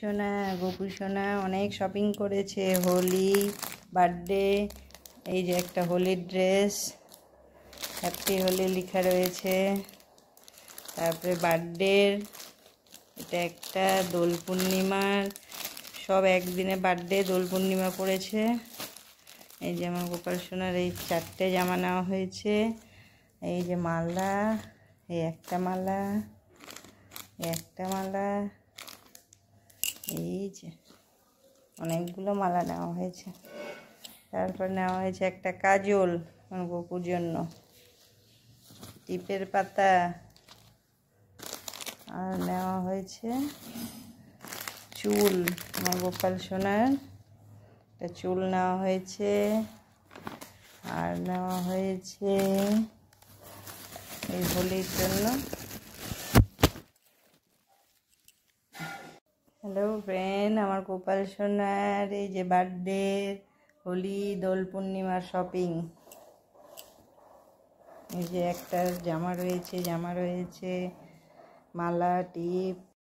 সোনা গোপু সোনা অনেক শপিং করেছে, হোলি, বার্থডে। এই যে একটা হোলির ড্রেস, হ্যাপি হোলি লেখা রয়েছে। তারপরে বার্থডের, এটা একটা দোল পূর্ণিমার, সব একদিনে বার্থডে দোল পূর্ণিমা পড়েছে। এই যে আমার গোপাল সোনার এই 4টে জামা নেওয়া হয়েছে। এই যে মালা, এই একটা মালা, একটা মালা, এই যে অনেকগুলো মালা নেওয়া হয়েছে। তারপর নেওয়া হয়েছে একটা কাজল আমার গোপুর জন্য, টিপের পাতা, আর নেওয়া হয়েছে চুল আমার গোপাল সোনার, একটা চুল নেওয়া হয়েছে। আর নেওয়া হয়েছে এই হোলির জন্য। হ্যালো ফ্রেন্ড, আমার গোপাল সোনার এই যে বার্থডে, হোলি, দোল পূর্ণিমার শপিং। এই যে একটা জামা রয়েছে, মালা, টিপ,